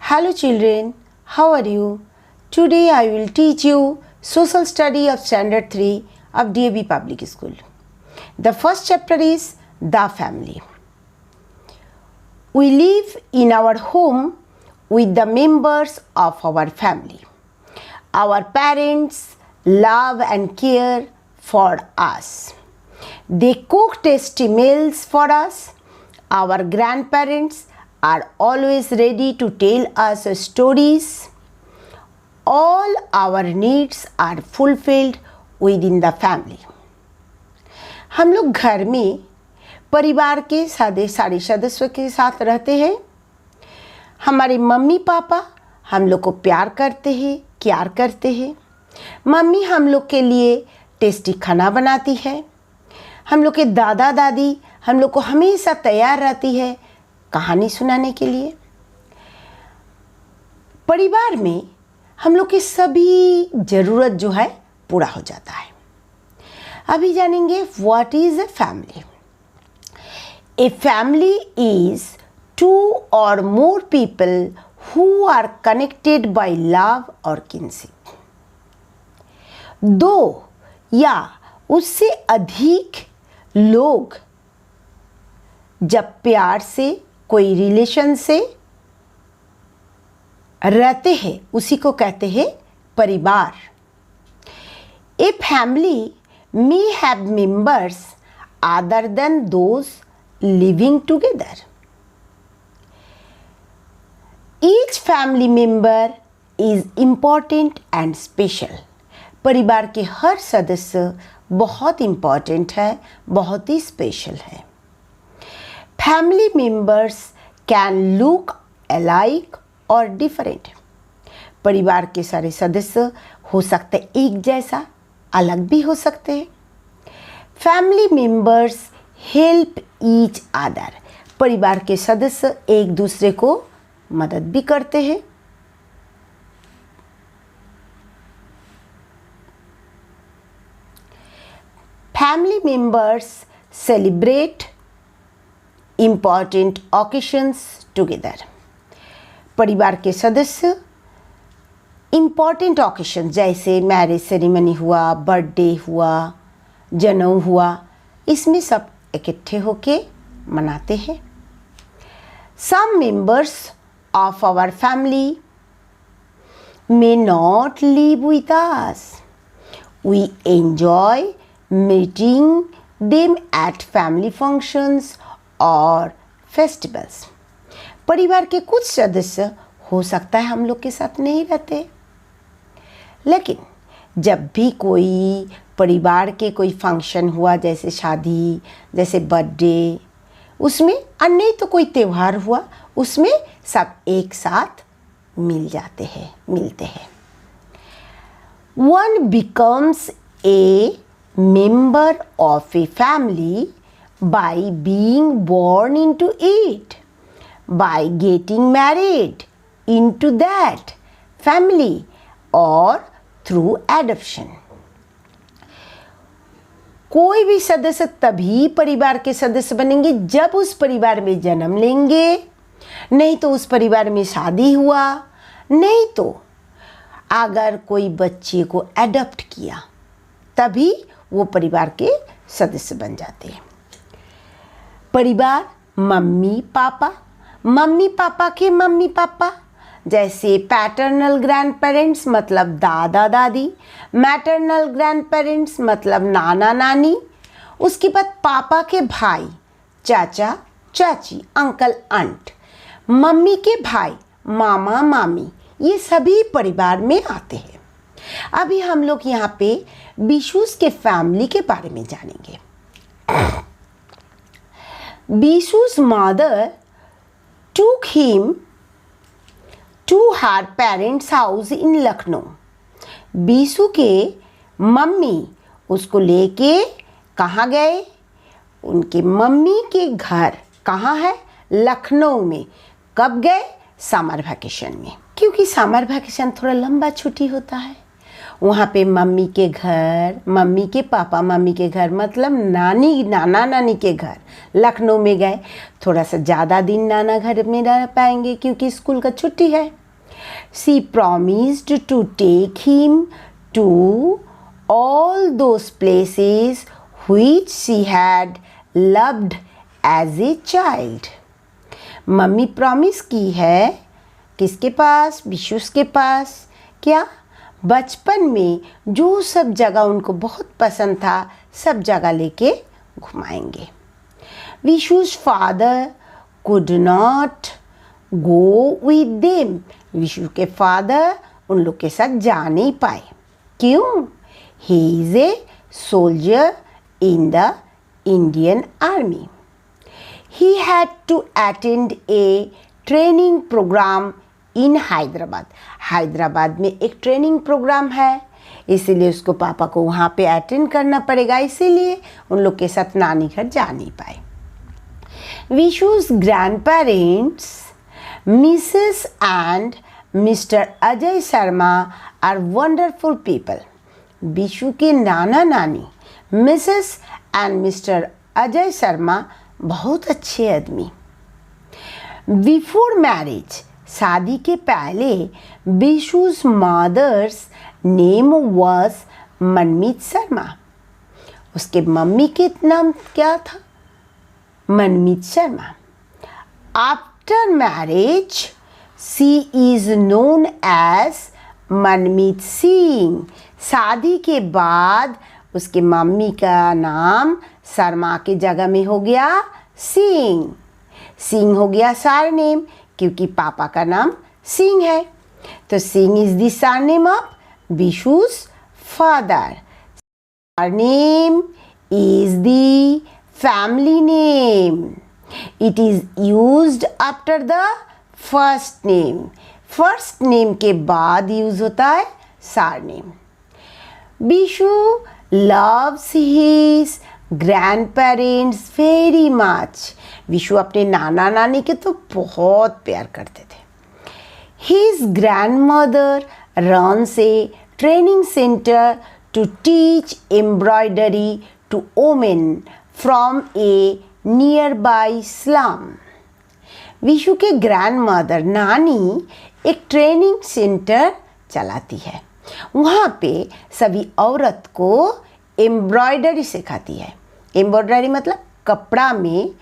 Hello children, how are you? Today I will teach you Social Study of Standard 3 of DAV Public School. The first chapter is The Family. We live in our home with the members of our family. Our parents love and care for us. They cook tasty meals for us. Our grandparents are always ready to tell us stories. All our needs are fulfilled within the family. हम लोग घर में परिवार के सारे सदस्यों के साथ रहते हैं. हमारे मम्मी पापा हम लोग को प्यार करते हैं, केयर करते हैं. मम्मी हम लोग के लिए टेस्टी खाना बनाती है. हम लोग के दादा दादी हम लोग को हमेशा तैयार रहती है कहानी सुनाने के लिए. परिवार में हम लोग की सभी ज़रूरत जो है पूरा हो जाता है. अभी जानेंगे what is a family. A family is two or more people who are connected by love or kinship. दो या उससे अधिक लोग जब प्यार से कोई रिलेशन से रहते हैं उसी को कहते हैं परिवार. A family may have members other than those living together. Each family member is important and special. परिवार के हर सदस्य बहुत इम्पॉर्टेंट है, बहुत ही स्पेशल है. Family members can look alike और डिफरेंट. परिवार के सारे सदस्य हो सकते एक जैसा, अलग भी हो सकते हैं. Family members help each other. परिवार के सदस्य एक दूसरे को मदद भी करते हैं. Family members celebrate important occasions together. परिवार के सदस्य इम्पॉर्टेंट ओकेशन जैसे मैरिज सेरेमनी हुआ, बर्थडे हुआ, जनेऊ हुआ, इसमें सब इकट्ठे होके मनाते हैं. Some members of our family may not live with us. We enjoy meeting them at family functions or festivals. परिवार के कुछ सदस्य हो सकता है हम लोग के साथ नहीं रहते, लेकिन जब भी कोई परिवार के कोई फंक्शन हुआ, जैसे शादी, जैसे बर्थडे, उसमें और नहीं तो कोई त्यौहार हुआ, उसमें सब एक साथ मिलते हैं. One becomes a member of a family by being born into it, by getting married into that family or through adoption. कोई भी सदस्य तभी परिवार के सदस्य बनेंगे जब उस परिवार में जन्म लेंगे, नहीं तो उस परिवार में शादी हुआ, नहीं तो अगर कोई बच्चे को एडॉप्ट किया तभी वो परिवार के सदस्य बन जाते हैं. परिवार मम्मी पापा के मम्मी पापा, जैसे पैटर्नल ग्रैंड पेरेंट्स मतलब दादा दादी, मैटरनल ग्रैंड पेरेंट्स मतलब नाना नानी, उसके बाद पापा के भाई चाचा चाची, अंकल आंट, मम्मी के भाई मामा मामी, ये सभी परिवार में आते हैं. अभी हम लोग यहाँ पे बीशूस के फैमिली के बारे में जानेंगे. Bishu's mother took him to her parents' house in Lucknow. Bishu के मम्मी उसको लेके कहाँ गए? उनके मम्मी के घर कहाँ है? लखनऊ में. कब गए? समर वैकेशन में, क्योंकि समर वैकेशन थोड़ा लंबा छुट्टी होता है. वहाँ पे मम्मी के घर, मम्मी के पापा मम्मी के घर मतलब नानी नाना नानी के घर लखनऊ में गए। थोड़ा सा ज़्यादा दिन नाना घर में रह पाएंगे क्योंकि स्कूल का छुट्टी है। She promised to take him to all those places which she had loved as a child. Mummy promise की है किसके पास? विशुस के पास। क्या? बचपन में जो सब जगह उनको बहुत पसंद था सब जगह लेके घुमाएंगे। Vishu's father could not go with them. Vishu के फादर उन लोग के साथ जा नहीं पाए। क्यों? He is a soldier in the Indian army. He had to attend a training program in Hyderabad. Hyderabad में एक ट्रेनिंग प्रोग्राम है, इसीलिए उसको पापा को वहाँ पे अटेंड करना पड़ेगा, इसीलिए उन लोग के साथ नानी घर जा नहीं पाए। विशु's grandparents, Mrs. and Mr. Ajay Sharma are wonderful people। Vishu के नाना नानी Mrs and Mr Ajay Sharma बहुत अच्छे आदमी। बिफोर मैरिज, शादी के पहले Vishu's mother's name was Manmeet Sharma. उसके मम्मी के नाम क्या था? Manmeet Sharma. After marriage she is known as Manmeet Singh. शादी के बाद उसके मम्मी का नाम शर्मा की जगह में हो गया सिंह। सिंह हो गया सरनेम क्योंकि पापा का नाम सिंह है, तो Singh is the surname of Vishu's father. Surname is the family name. It is used after the first name. First name के बाद यूज होता है surname. Vishu loves his grandparents very much। Vishu अपने नाना नानी के तो बहुत प्यार करते थे। His grandmother runs a training center to teach embroidery to women from a nearby slum। Vishu के ग्रैंडमदर नानी एक ट्रेनिंग सेंटर चलाती है, वहाँ पे सभी औरत को एम्ब्रॉयडरी सिखाती है। एम्ब्रॉयडरी मतलब कपड़ा में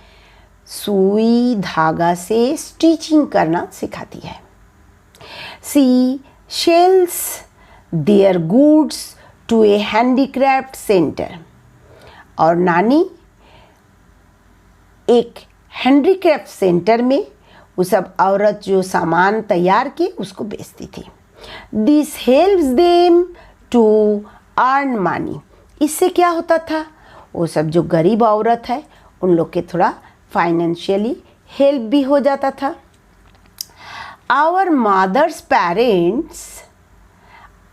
सुई धागा से स्टिचिंग करना सिखाती है। She sells their goods to a handicraft centre. और नानी एक हैंडीक्राफ्ट सेंटर में वो सब औरत जो सामान तैयार की उसको बेचती थी। This helps them to earn money. इससे क्या होता था? वो सब जो गरीब औरत है उन लोग के थोड़ा फाइनेंशियली हेल्प भी हो जाता था। Our mother's parents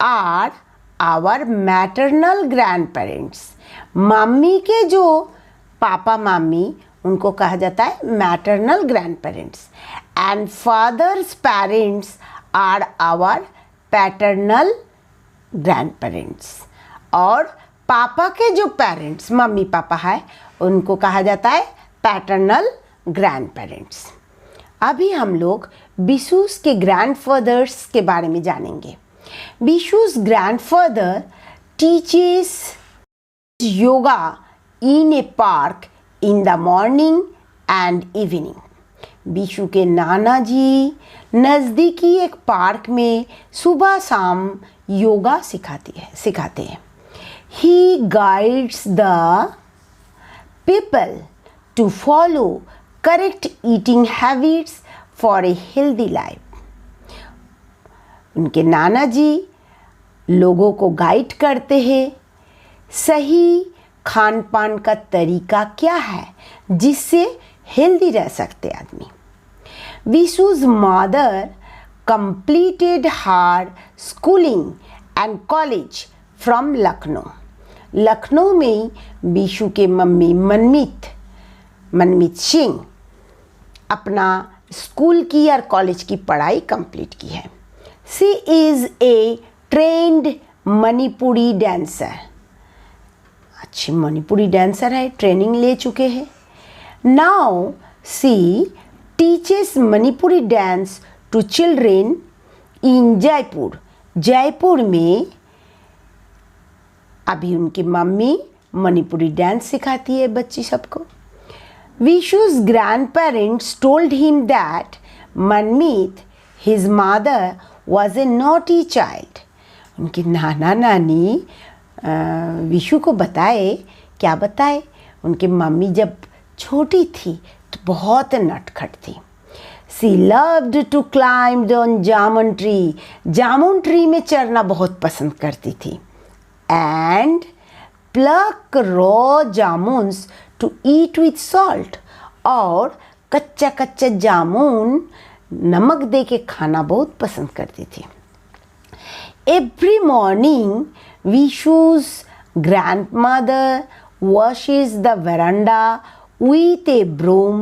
are our maternal grand parents. मम्मी के जो पापा मम्मी उनको कहा जाता है maternal grand parents. And father's parents are our paternal grand parents. और पापा के जो पेरेंट्स मम्मी पापा है उनको कहा जाता है पैटर्नल ग्रैंड पेरेंट्स। अभी हम लोग विशु's के ग्रैंडफादर्स के बारे में जानेंगे। Vishu's grandfather teaches yoga in a park in the morning and evening. Vishu के नाना जी नज़दीकी एक पार्क में सुबह शाम योगा सिखाते हैं। He guides the people to follow correct eating habits for a healthy life. उनके नाना जी लोगों को गाइड करते हैं सही खान पान का तरीका क्या है जिससे हेल्दी रह सकते आदमी। विशु's mother completed her schooling and college from Lucknow. Lucknow में विशु के मम्मी मनमीत सिंह अपना स्कूल की और कॉलेज की पढ़ाई कंप्लीट की है। She is a trained Manipuri dancer, अच्छी मणिपुरी डांसर है, ट्रेनिंग ले चुके हैं। Now she teaches Manipuri dance to children in Jaipur. Jaipur में अभी उनकी मम्मी मणिपुरी डांस सिखाती है बच्ची सबको। विशु's grandparents told him that Manmeet, his mother, was a naughty child. उनकी नाना नानी विशु को बताए, क्या बताए, उनकी मम्मी जब छोटी थी तो बहुत नटखट थी। She loved to climb on jamun tree. Jamun tree में चढ़ना बहुत पसंद करती थी। And pluck raw jamuns to eat with salt. और कच्चा कच्चा जामुन नमक दे के खाना बहुत पसंद करती थी। Every morning, Vishu's grandmother washes the veranda with a broom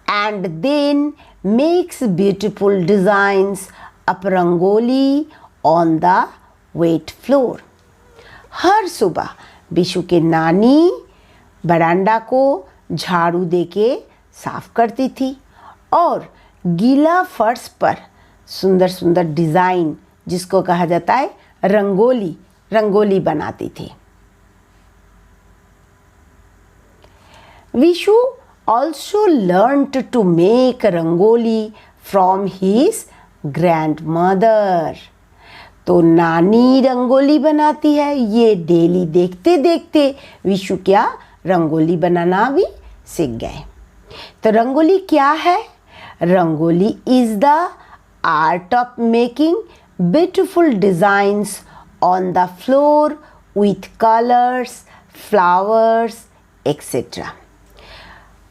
and then makes beautiful designs of rangoli on the wet floor. हर सुबह विशु के नानी बरांडा को झाड़ू देके साफ करती थी और गीला फर्श पर सुंदर सुंदर डिज़ाइन, जिसको कहा जाता है रंगोली, रंगोली बनाती थी। Vishu also learned to make rangoli from his grandmother. तो नानी रंगोली बनाती है, ये डेली देखते देखते विशु क्या रंगोली बनाना भी सीख गए। तो रंगोली क्या है? Rangoli is the art of making beautiful designs on the floor with colours, flowers etcetera.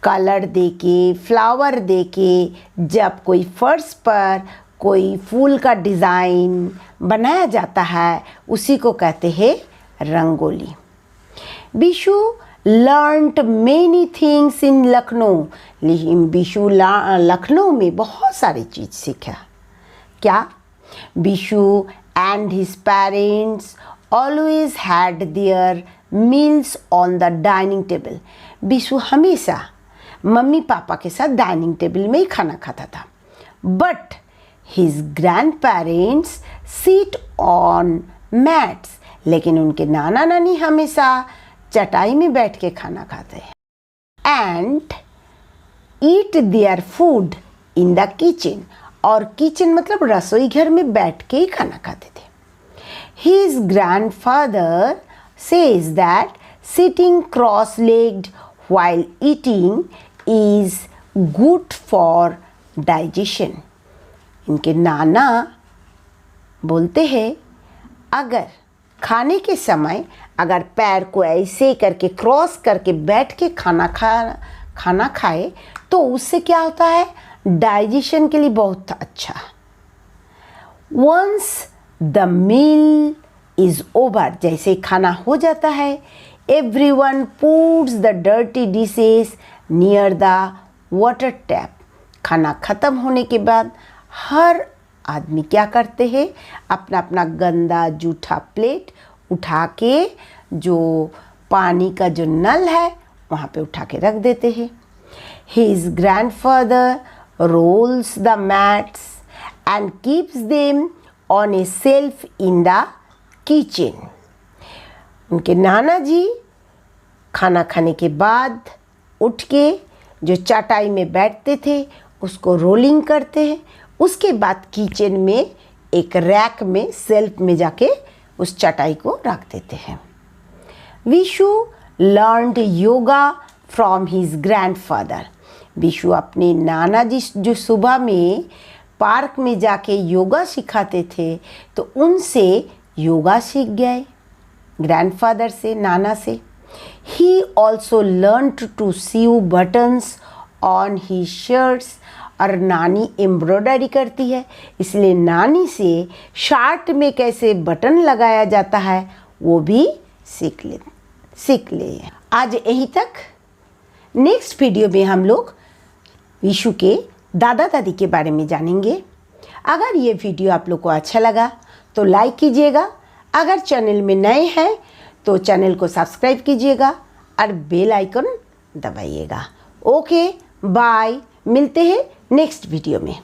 Colour देके, फ्लावर देके जब कोई फर्श पर कोई फूल का डिज़ाइन बनाया जाता है, उसी को कहते हैं rangoli. Vishu learned many things in Lucknow. Vishu Lucknow में बहुत सारी चीज़ सीखा। क्या? Vishu and his parents always had their meals on the dining table। Vishu हमेशा मम्मी पापा के साथ डाइनिंग टेबल में ही खाना खाता था। But his grandparents sit on mats। लेकिन उनके नाना नानी हमेशा चटाई में बैठ के खाना खाते हैं। And eat their food in the kitchen. और किचन मतलब रसोई घर में बैठ के ही खाना खाते थे। His grandfather says that sitting cross legged while eating is good for digestion. इनके नाना बोलते हैं अगर खाने के समय अगर पैर को ऐसे करके क्रॉस करके बैठ के खाना खाए तो उससे क्या होता है, डाइजेशन के लिए बहुत अच्छा। Once the meal is over, जैसे खाना हो जाता है, everyone puts the dirty dishes near the water tap. खाना ख़त्म होने के बाद हर आदमी क्या करते हैं, अपना अपना गंदा जूठा प्लेट उठा के जो पानी का जो नल है वहाँ पे उठा के रख देते हैं। His grandfather rolls the mats and keeps them on a shelf in the kitchen। उनके नाना जी खाना खाने के बाद उठ के जो चटाई में बैठते थे उसको रोलिंग करते हैं, उसके बाद किचन में एक रैक में सेल्फ में जाके उस चटाई को रख देते हैं। Vishu learned yoga from his grandfather. Vishu अपने नाना जी जो सुबह में पार्क में जाके योगा सिखाते थे तो उनसे योगा सीख गए, ग्रैंडफादर से, नाना से। He also learned to sew buttons on he shirts. और नानी एम्ब्रॉयडरी करती है, इसलिए नानी से शर्ट में कैसे बटन लगाया जाता है वो भी सीख ले। आज यहीं तक। नेक्स्ट वीडियो में हम लोग विशु के दादा दादी के बारे में जानेंगे। अगर ये वीडियो आप लोग को अच्छा लगा तो लाइक कीजिएगा, अगर चैनल में नए हैं तो चैनल को सब्सक्राइब कीजिएगा और बेल आइकन दबाइएगा। ओके बाय, मिलते हैं नेक्स्ट वीडियो में।